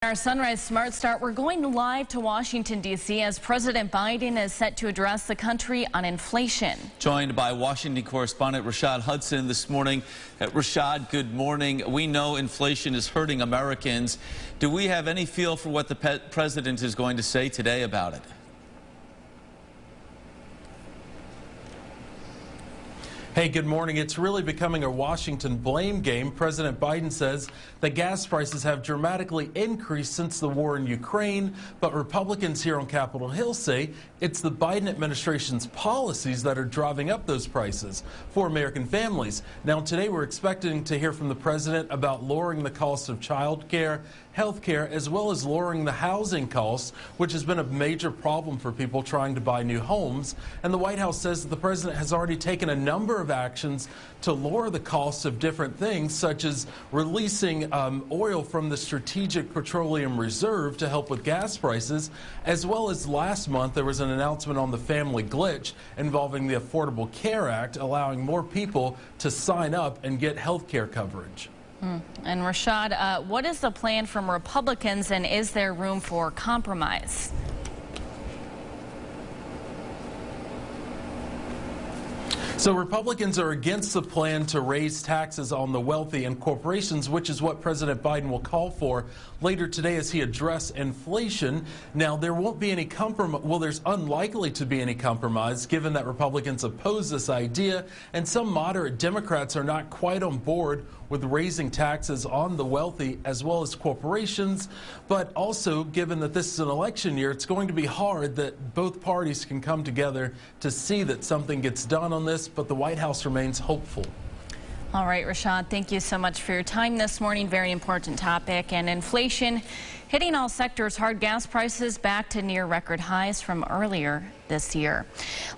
Our Sunrise Smart Start, we're going live to Washington, D.C. as President Biden is set to address the country on inflation. Joined by Washington correspondent Rashad Hudson this morning. Rashad, good morning. We know inflation is hurting Americans. Do we have any feel for what the president is going to say today about it? Hey, good morning. It's really becoming a Washington blame game. President Biden says that gas prices have dramatically increased since the war in Ukraine, but Republicans here on Capitol Hill say it's the Biden administration's policies that are driving up those prices for American families. Now, today we're expecting to hear from the president about lowering the cost of child care, health care, as well as lowering the housing costs, which has been a major problem for people trying to buy new homes. And the White House says that the president has already taken a number of actions to lower the costs of different things, such as releasing oil from the Strategic Petroleum Reserve to help with gas prices, as well as last month there was an announcement on the family glitch involving the Affordable Care Act, allowing more people to sign up and get health care coverage. And Rashad, what is the plan from Republicans, and is there room for compromise? So Republicans are against the plan to raise taxes on the wealthy and corporations, which is what President Biden will call for later today as he addresses inflation. Now, there won't be any compromise. Well, there's unlikely to be any compromise, given that Republicans oppose this idea, and some moderate Democrats are not quite on board with raising taxes on the wealthy as well as corporations. But also, given that this is an election year, it's going to be hard that both parties can come together to see that something gets done on this, but the White House remains hopeful. All right, Rashad, thank you so much for your time this morning. Very important topic. And inflation hitting all sectors hard. Gas prices back to near record highs from earlier this year.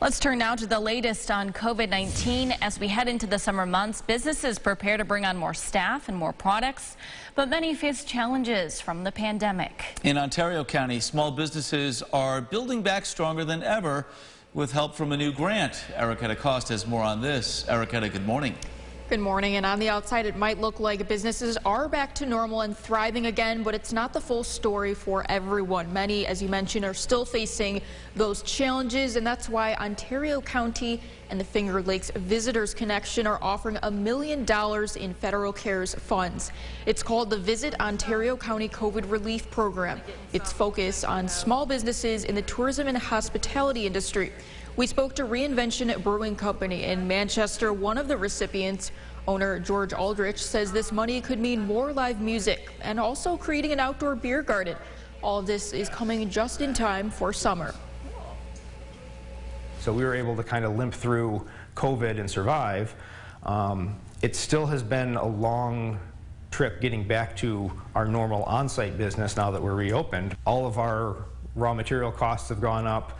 Let's turn now to the latest on COVID-19. As we head into the summer months, businesses prepare to bring on more staff and more products, but many face challenges from the pandemic. In Ontario County, small businesses are building back stronger than ever with help from a new grant. Erica DeCoste has more on this. Erica, good morning. Good morning. And on the outside, it might look like businesses are back to normal and thriving again, but it's not the full story for everyone. Many, as you mentioned, are still facing those challenges, and that's why Ontario County and the Finger Lakes Visitors Connection are offering $1 million in federal CARES funds. It's called the Visit Ontario County COVID Relief Program. It's focused on small businesses in the tourism and hospitality industry. We spoke to Reinvention Brewing Company in Manchester. One of the recipients, owner George Aldrich, says this money could mean more live music and also creating an outdoor beer garden. All of this is coming just in time for summer. So we were able to kind of limp through COVID and survive. It still has been a long trip getting back to our normal on-site business now that we're reopened. All of our raw material costs have gone up.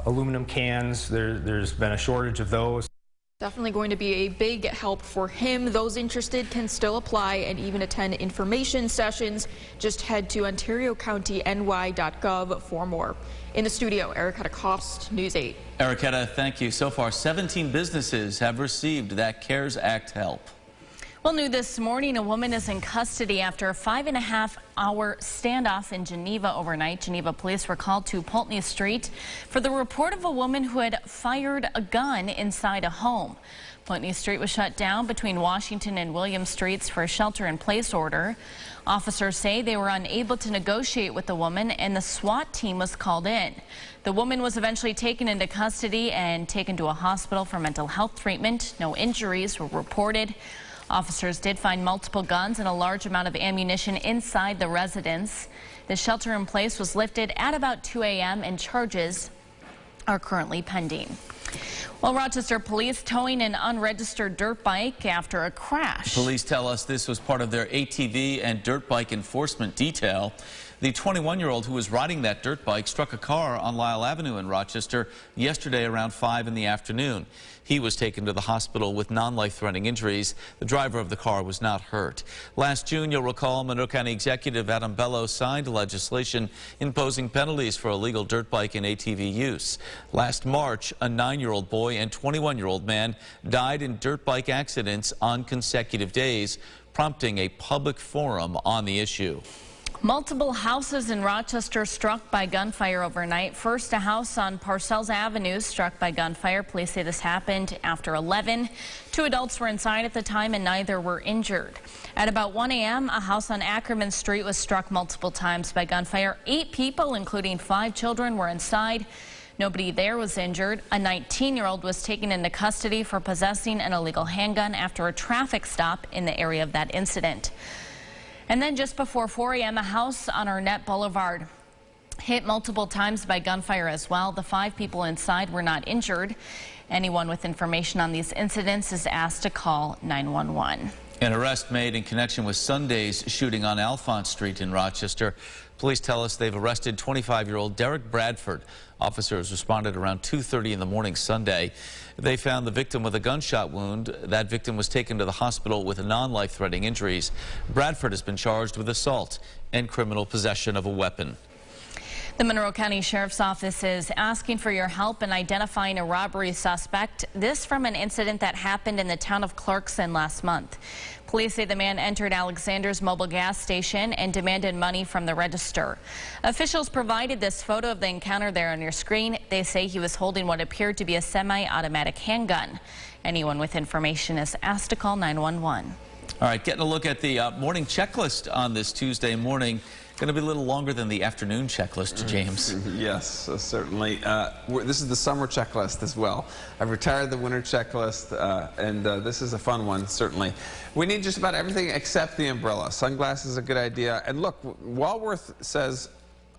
Aluminum cans, there's been a shortage of those. Definitely going to be a big help for him. Those interested can still apply and even attend information sessions. Just head to OntarioCountyNY.gov for more. In the studio, Erica DeCoste, News 8. Erica, thank you. So far, 17 businesses have received that CARES Act help. Well, new this morning, a woman is in custody after a 5.5-hour standoff in Geneva overnight. Geneva police were called to Pulteney Street for the report of a woman who had fired a gun inside a home. Pulteney Street was shut down between Washington and William Streets for a shelter-in-place order. Officers say they were unable to negotiate with the woman, and the SWAT team was called in. The woman was eventually taken into custody and taken to a hospital for mental health treatment. No injuries were reported. Officers did find multiple guns and a large amount of ammunition inside the residence. The shelter in place was lifted at about 2 a.m. and charges are currently pending. Well, Rochester police towing an unregistered dirt bike after a crash. Police tell us this was part of their ATV and dirt bike enforcement detail. The 21-year-old who was riding that dirt bike struck a car on Lyle Avenue in Rochester yesterday around 5 in the afternoon. He was taken to the hospital with non-life-threatening injuries. The driver of the car was not hurt. Last June, you'll recall, Monroe County Executive Adam Bello signed legislation imposing penalties for illegal dirt bike and ATV use. Last March, a 9-year-old boy and 21-year-old man died in dirt bike accidents on consecutive days, prompting a public forum on the issue. Multiple houses in Rochester struck by gunfire overnight. First, a house on Parcells Avenue struck by gunfire. Police say this happened after 11. 2 adults were inside at the time and neither were injured. At about 1 a.m., a house on Ackerman Street was struck multiple times by gunfire. 8 people, including 5 children, were inside. Nobody there was injured. A 19-year-old was taken into custody for possessing an illegal handgun after a traffic stop in the area of that incident. And then just before 4 a.m., a house on Arnett Boulevard hit multiple times by gunfire as well. The 5 people inside were not injured. Anyone with information on these incidents is asked to call 911. An arrest made in connection with Sunday's shooting on Alphonse Street in Rochester. Police tell us they've arrested 25-year-old Derek Bradford. Officers responded around 2:30 in the morning Sunday. They found the victim with a gunshot wound. That victim was taken to the hospital with non-life-threatening injuries. Bradford has been charged with assault and criminal possession of a weapon. The Monroe County Sheriff's Office is asking for your help in identifying a robbery suspect. This from an incident that happened in the town of Clarkson last month. Police say the man entered Alexander's mobile gas station and demanded money from the register. Officials provided this photo of the encounter there on your screen. They say he was holding what appeared to be a semi-automatic handgun. Anyone with information is asked to call 911. All right, getting a look at the morning checklist on this Tuesday morning. Going to be a little longer than the afternoon checklist, James. Yes, certainly. This is the summer checklist as well. I've retired the winter checklist, and this is a fun one, certainly. We need just about everything except the umbrella. Sunglasses is a good idea. And look, Walworth says,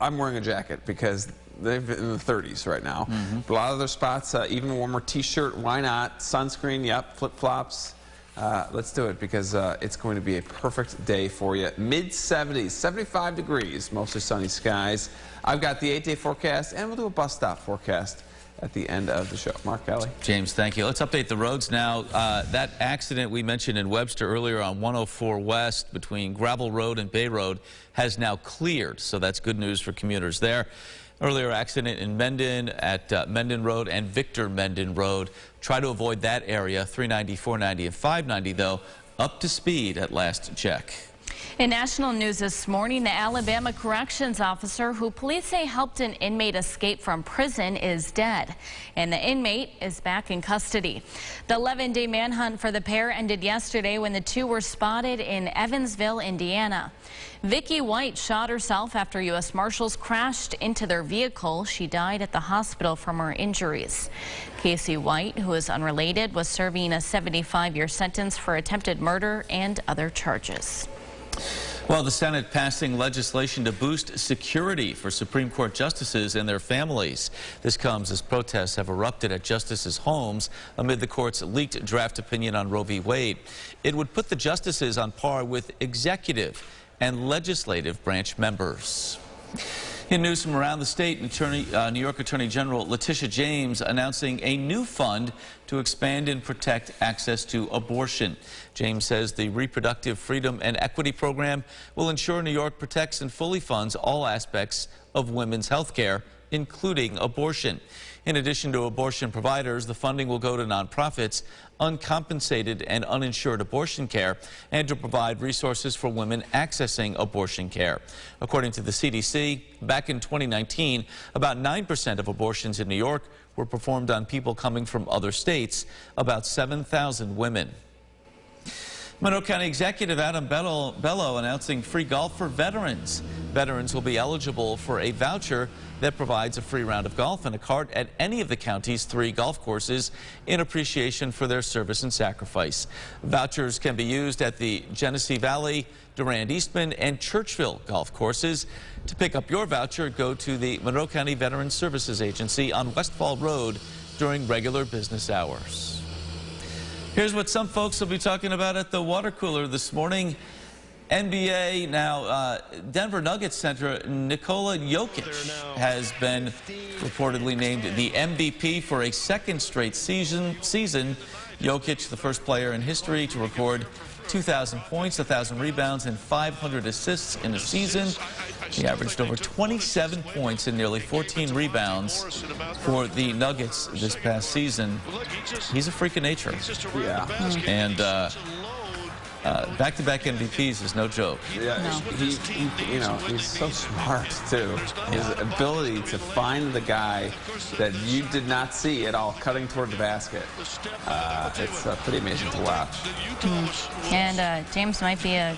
I'm wearing a jacket because they're in the 30s right now. But a lot of other spots, even warmer t-shirt, why not? Sunscreen, yep, flip-flops. Let's do it because it's going to be a perfect day for you. Mid-70s, 75 degrees, mostly sunny skies. I've got the 8-day forecast, and we'll do a bus stop forecast at the end of the show. Mark, Kelly. James, thank you. Let's update the roads now. That accident we mentioned in Webster earlier on 104 West between Gravel Road and Bay Road has now cleared, so that's good news for commuters there. Earlier accident in Mendon at Mendon Road and Victor Mendon Road. Try to avoid that area. 390, 490, and 590, though, up to speed at last check. In national news this morning, the Alabama corrections officer who police say helped an inmate escape from prison is dead, and the inmate is back in custody. The 11-day manhunt for the pair ended yesterday when the two were spotted in Evansville, Indiana. Vicky White shot herself after U.S. Marshals crashed into their vehicle. She died at the hospital from her injuries. Casey White, who is unrelated, was serving a 75-year sentence for attempted murder and other charges. Well, the Senate passing legislation to boost security for Supreme Court justices and their families. This comes as protests have erupted at justices' homes amid the court's leaked draft opinion on Roe v. Wade. It would put the justices on par with executive and legislative branch members. In news from around the state, New York Attorney General Letitia James announcing a new fund to expand and protect access to abortion. James says the Reproductive Freedom and Equity Program will ensure New York protects and fully funds all aspects of women's health care, including abortion. In addition to abortion providers, the funding will go to nonprofits, uncompensated and uninsured abortion care, and to provide resources for women accessing abortion care. According to the CDC, back in 2019, about 9% of abortions in New York were performed on people coming from other states, about 7,000 women. Monroe County Executive Adam Bello announcing free golf for veterans. Veterans will be eligible for a voucher that provides a free round of golf and a cart at any of the county's 3 golf courses in appreciation for their service and sacrifice. Vouchers can be used at the Genesee Valley, Durand Eastman, and Churchville golf courses. To pick up your voucher, go to the Monroe County Veterans Services Agency on Westfall Road during regular business hours. Here's what some folks will be talking about at the water cooler this morning. NBA now, Denver Nuggets center Nikola Jokic has been reportedly named the MVP for a second straight season. Jokic, the first player in history to record 2,000 points, 1,000 rebounds, and 500 assists in a season. He averaged over 27 points and nearly 14 rebounds for the Nuggets this past season. He's a freak of nature. Yeah. And Back-to-back MVPs is no joke. Yeah, No. he's so smart too. His ability to find the guy that you did not see at all cutting toward the basket. It's pretty amazing to watch. And James, might be a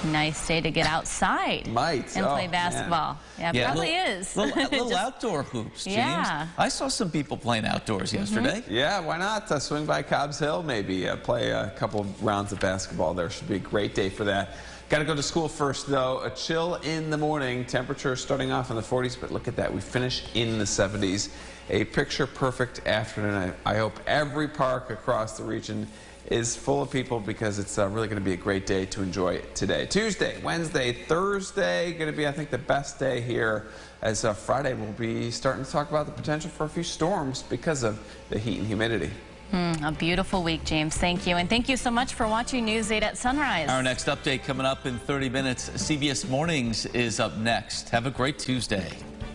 nice day to get outside and play basketball. Man. Yeah, probably is. Little outdoor hoops, James. Yeah. I saw some people playing outdoors yesterday. Yeah, why not? Swing by Cobb's Hill, maybe play a couple rounds of basketball there. Should be a great day for that. Got to go to school first, though. A chill in the morning. Temperature starting off in the 40s, but look at that. We finish in the 70s. A picture-perfect afternoon. I hope every park across the region is full of people because it's really going to be a great day to enjoy today. Tuesday, Wednesday, Thursday, going to be, I think, the best day here, as Friday we'll be starting to talk about the potential for a few storms because of the heat and humidity. A beautiful week, James. Thank you. And thank you so much for watching News 8 at Sunrise. Our next update coming up in 30 minutes. CBS Mornings is up next. Have a great Tuesday.